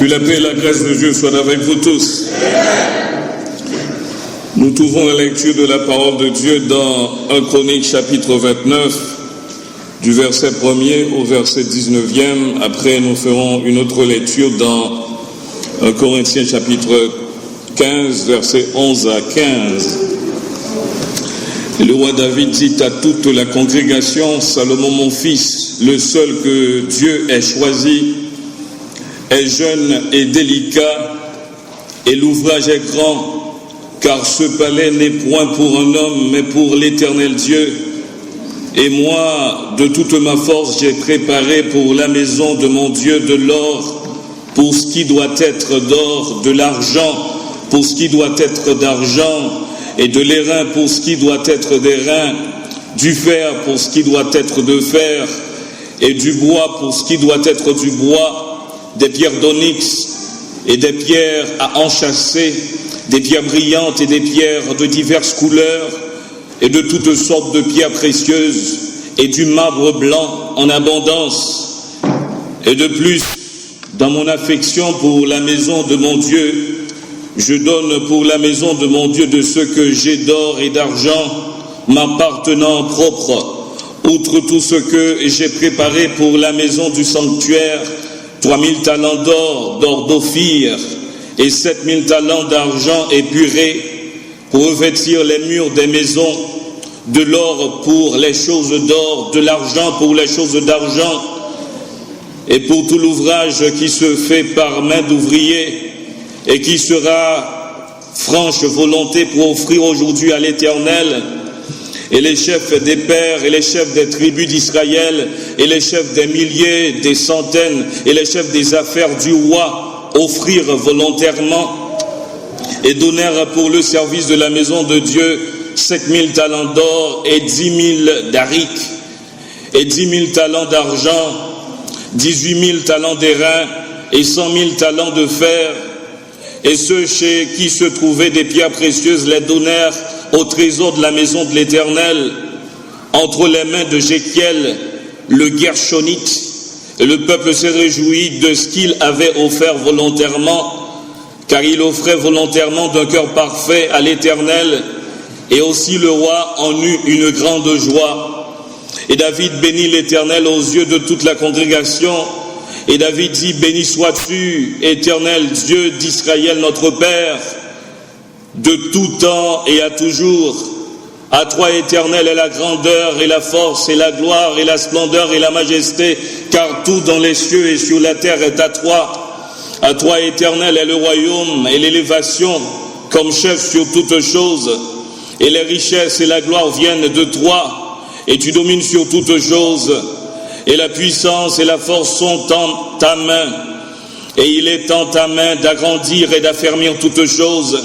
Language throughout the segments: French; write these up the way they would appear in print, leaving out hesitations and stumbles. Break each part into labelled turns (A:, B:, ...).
A: Que la paix et la grâce de Dieu soient avec vous tous. Nous trouvons la lecture de la parole de Dieu dans 1 Chronique chapitre 29, du verset 1er au verset 19e. Après, nous ferons une autre lecture dans 1 Corinthiens chapitre 15, verset 11 à 15. Le roi David dit à toute la congrégation: Salomon mon fils, le seul que Dieu ait choisi, est jeune et délicat, et l'ouvrage est grand, car ce palais n'est point pour un homme, mais pour l'Éternel Dieu. Et moi, de toute ma force, j'ai préparé pour la maison de mon Dieu de l'or, pour ce qui doit être d'or, de l'argent, pour ce qui doit être d'argent, et de l'airain pour ce qui doit être d'airain, du fer pour ce qui doit être de fer, et du bois pour ce qui doit être du bois, des pierres d'onyx et des pierres à enchâsser, des pierres brillantes et des pierres de diverses couleurs, et de toutes sortes de pierres précieuses, et du marbre blanc en abondance. Et de plus, dans mon affection pour la maison de mon Dieu, je donne pour la maison de mon Dieu de ce que j'ai d'or et d'argent, m'appartenant propre, outre tout ce que j'ai préparé pour la maison du sanctuaire, 3000 talents d'or d'Ophir, et 7000 talents d'argent épuré, pour revêtir les murs des maisons, de l'or pour les choses d'or, de l'argent pour les choses d'argent, et pour tout l'ouvrage qui se fait par main d'ouvrier, et qui sera franche volonté pour offrir aujourd'hui à l'Éternel. Et les chefs des pères et les chefs des tribus d'Israël et les chefs des milliers, des centaines et les chefs des affaires du roi offrirent volontairement et donnèrent pour le service de la maison de Dieu 5000 talents d'or et 10 000 d'aric et 10 000 talents d'argent, 18 000 talents d'airain et 100 000 talents de fer. Et ceux chez qui se trouvaient des pierres précieuses les donnèrent au trésor de la maison de l'Éternel, entre les mains de Jéchiel, le Gershonite. Et le peuple s'est réjoui de ce qu'il avait offert volontairement, car il offrait volontairement d'un cœur parfait à l'Éternel, et aussi le roi en eut une grande joie. Et David bénit l'Éternel aux yeux de toute la congrégation. Et David dit: béni sois-tu, Éternel Dieu d'Israël notre Père, de tout temps et à toujours. À toi, Éternel, est la grandeur et la force et la gloire et la splendeur et la majesté, car tout dans les cieux et sur la terre est à toi. À toi, Éternel, est le royaume et l'élévation comme chef sur toutes choses. Et les richesses et la gloire viennent de toi, et tu domines sur toutes choses. Et la puissance et la force sont en ta main. Et il est en ta main d'agrandir et d'affermir toutes choses.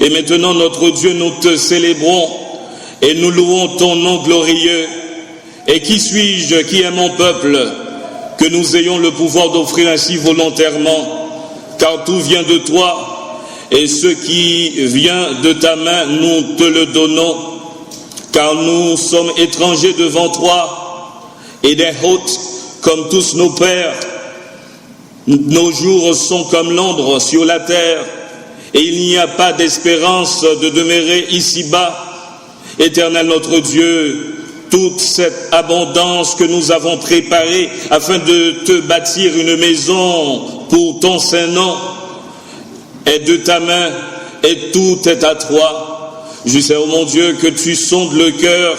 A: Et maintenant, notre Dieu, nous te célébrons et nous louons ton nom glorieux. Et qui suis-je, qui est mon peuple, que nous ayons le pouvoir d'offrir ainsi volontairement, car tout vient de toi, et ce qui vient de ta main, nous te le donnons, car nous sommes étrangers devant toi, et des hôtes comme tous nos pères. Nos jours sont comme l'ombre sur la terre, et il n'y a pas d'espérance de demeurer ici-bas. Éternel notre Dieu, toute cette abondance que nous avons préparée afin de te bâtir une maison pour ton saint nom est de ta main, et tout est à toi. Je sais, ô mon Dieu, que tu sondes le cœur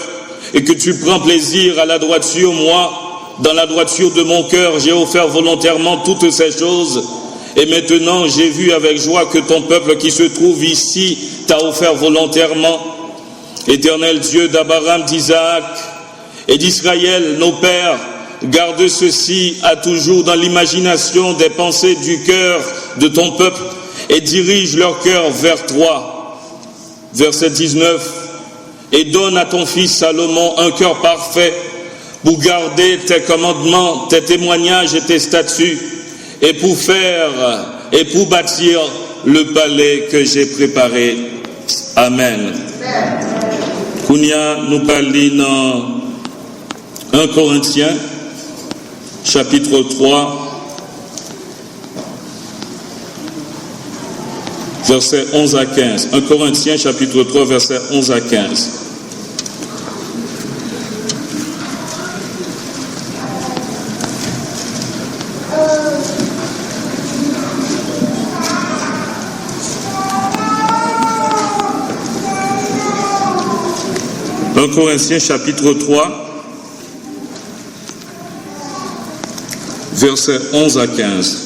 A: et que tu prends plaisir à la droiture. Moi, dans la droiture de mon cœur, j'ai offert volontairement toutes ces choses. Et maintenant, j'ai vu avec joie que ton peuple qui se trouve ici t'a offert volontairement. Éternel Dieu d'Abraham, d'Isaac et d'Israël, nos pères, garde ceci à toujours dans l'imagination des pensées du cœur de ton peuple et dirige leur cœur vers toi. Verset 19. Et donne à ton fils Salomon un cœur parfait pour garder tes commandements, tes témoignages et tes statuts, et pour faire et pour bâtir le palais que j'ai préparé. Amen. Kounia nous parle dans 1 Corinthiens chapitre 3 versets 11 à 15. 1 Corinthiens chapitre 3, versets 11 à 15. Corinthiens chapitre 3, versets 11 à 15.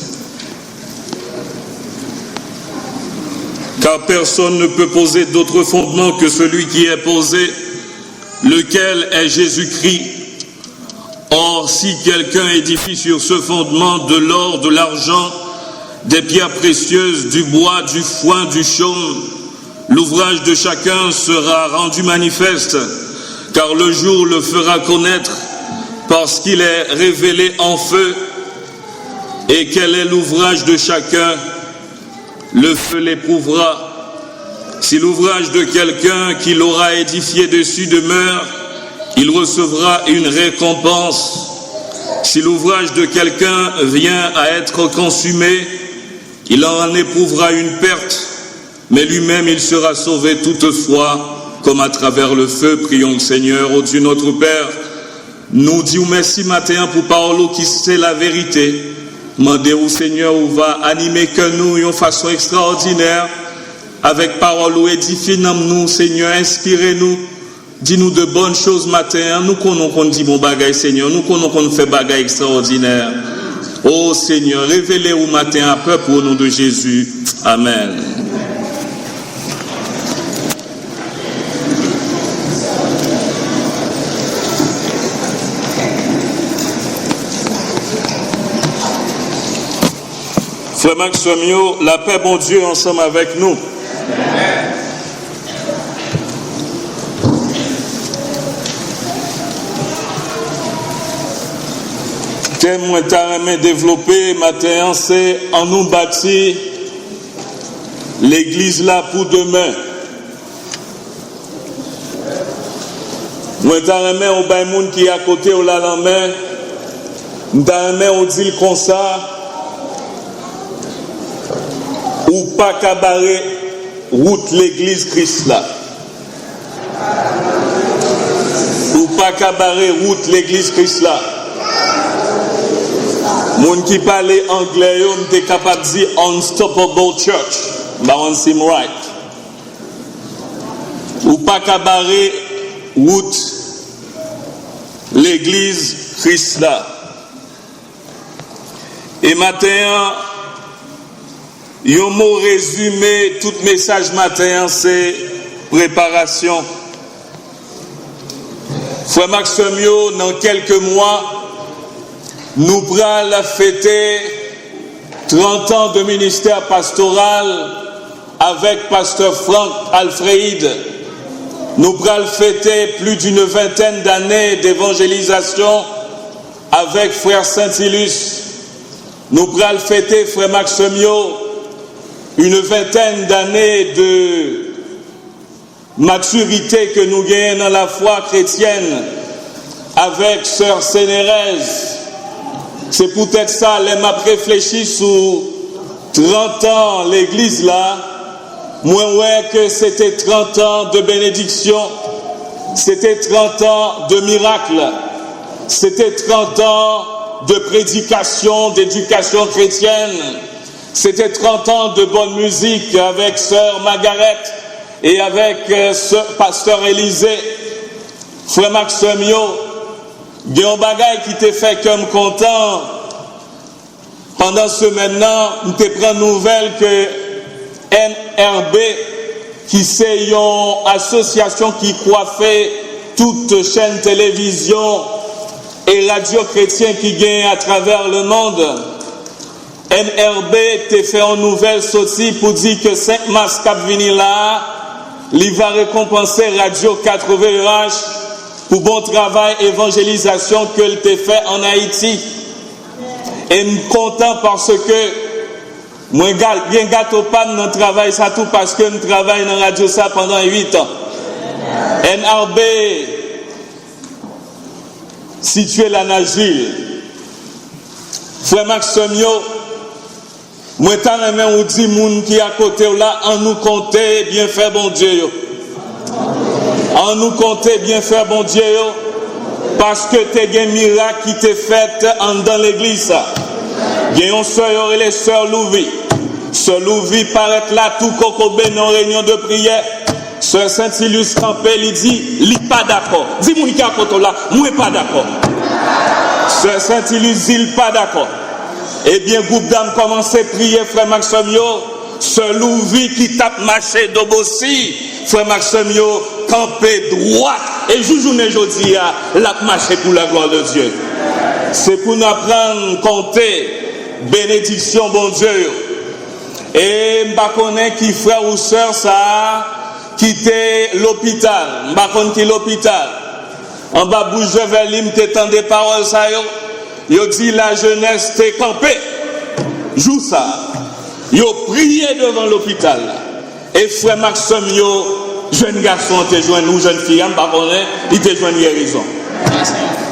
A: Car personne ne peut poser d'autre fondement que celui qui est posé, lequel est Jésus-Christ. Or, si quelqu'un édifie sur ce fondement de l'or, de l'argent, des pierres précieuses, du bois, du foin, du chaume, l'ouvrage de chacun sera rendu manifeste, car le jour le fera connaître, parce qu'il est révélé en feu. Et quel est l'ouvrage de chacun? Le feu l'éprouvera. Si l'ouvrage de quelqu'un qui l'aura édifié dessus demeure, il recevra une récompense. Si l'ouvrage de quelqu'un vient à être consumé, il en éprouvera une perte, mais lui-même il sera sauvé toutefois, comme à travers le feu. Prions le Seigneur. Ô Dieu notre Père, nous disons merci matin pour parole qui c'est la vérité. Mandez au Seigneur où va animer que nous d'une façon extraordinaire, avec parole ou édifie nous, Seigneur, inspirez-nous, dis-nous de bonnes choses matin. Nous connaissons qu'on dit bon bagaille, Seigneur, nous connaissons qu'on fait bagaille extraordinaire. Ô Seigneur, révélez au matin à peuple au nom de Jésus. Amen. Frère Maximio, la paix, bon Dieu, ensemble avec nous. Amen. Thème moi t'as développé matin, c'est en nous bâtir l'église là pour demain. Moi t'as remis au bain qui est à côté au la main, t'as remis au dit comme ça. Ou pas cabaret route l'église Christ là. Ou pas cabaret route l'église Christ là. Moun qui parle anglais, on est capable de dire unstoppable church. But on seem right. Ou pas cabaret route l'église Christ là. Et matin, un mot résumé, tout message matin, c'est préparation. Frère Maximio, dans quelques mois, nous pourrons fêter 30 ans de ministère pastoral avec pasteur Franck Alfred. Nous pourrons fêter plus d'une vingtaine d'années d'évangélisation avec frère Saint-Ilus. Nous pourrons fêter frère Maximio une vingtaine d'années de maturité que nous gagnons dans la foi chrétienne avec sœur Sénérez. C'est peut-être ça, elle m'a réfléchi sur 30 ans l'église là. Moi, ouais, que c'était 30 ans de bénédiction, c'était 30 ans de miracle, c'était 30 ans de prédication, d'éducation chrétienne. C'était 30 ans de bonne musique avec sœur Margaret et avec pasteur Élisée. Frère Maximio, il y a un bagage qui t'a fait comme content. Pendant ce maintenant, nous te prenons nouvelle que NRB, qui c'est une association qui coiffait toute chaîne télévision et radio chrétien qui gagne à travers le monde. NRB te fait une nouvelle sortie pour dire que 5 mars cap vini là, il va récompenser Radio 80H pour bon travail évangélisation que il te fait en Haïti. Et nous content parce que moi bien gâteau pas dans travail ça tout parce que nous travaillons dans radio ça pendant 8 ans. NRB situé là dans Gilles. Frère Maximio, Moi, t'en ai ou dit moun qui à côté là, en nous compter bien faire bon Dieu. En nous compter bien faire bon Dieu. Parce que t'es un miracle qui t'est fait dans l'église. Il y a une soeur et les sœurs Louvi. Sœur Louvi paraît là tout cocobé dans réunion de prière. Sœur Saint-Ilus Campé, il dit, il n'est pas d'accord. Dis-moi qui à côté là, moi pas d'accord. Sœur Saint-Ilus dit, il n'est pas d'accord. Eh bien, groupe d'âmes commence à prier, frère Maximio. Sœur Louvi qui tape marché d'Obossi. Frère Maximio, campé droit. Et journée aujourd'hui, la marché pour la gloire de Dieu. C'est pour nous apprendre à compter bénédiction, bon Dieu. Et je connais qui frère ou sœur ça a quitté l'hôpital. Je connais qui l'hôpital. En bas bouge vers lui, t'étends des paroles ça yo dit la jeunesse t'est campée. Joue ça. Yo prié devant l'hôpital. Et frère Maxime yo jeune garçon te joint nous jeune fille, je ne connais, il te joint guérison.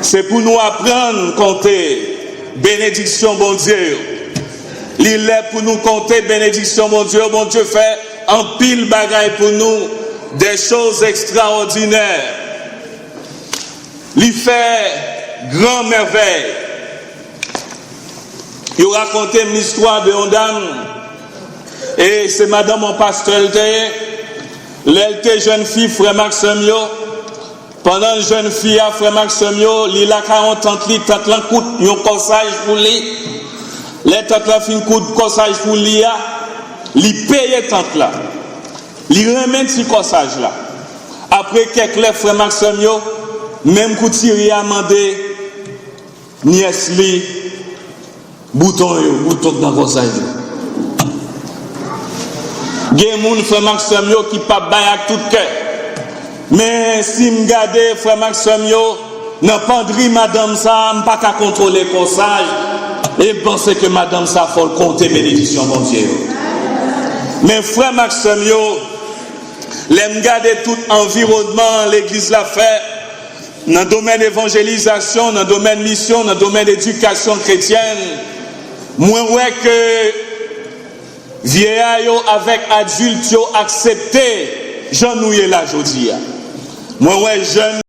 A: C'est pour nous apprendre à compter bénédiction bon Dieu. Il est pour nous compter bénédiction bon Dieu fait en pile bagaille pour nous des choses extraordinaires. Il fait grand merveille. Il raconte une histoire de une dame et c'est madame mon pasteur l'elle jeune fille frère Maximio. Pendant la jeune fille à frère Maximio, il a 40 ans, il tente un coup de corsage pour lui. Les tente la fin coup de corsage pour lui, il paye tente là. Il remet ce corsage là. Après quelques frère Maximio, même coup tiré a demandé nièce li bouton dans corsage. Gen moun frère Maximio qui pas bail avec tout cœur. Mais si me garde frère Maximio, n'a pas dit madame ça, m'pas qu'à contrôler le corsage et penser que madame ça faut le compter bénédiction bon Dieu. Mais frère Maximio, l'aime garder tout environnement l'église l'a fait dans le domaine d'évangélisation, dans le domaine mission, dans le domaine d'éducation chrétienne. Moi ouais que vieillard avec adulte accepté, j'en nouye là aujourd'hui. Moi ouais jeune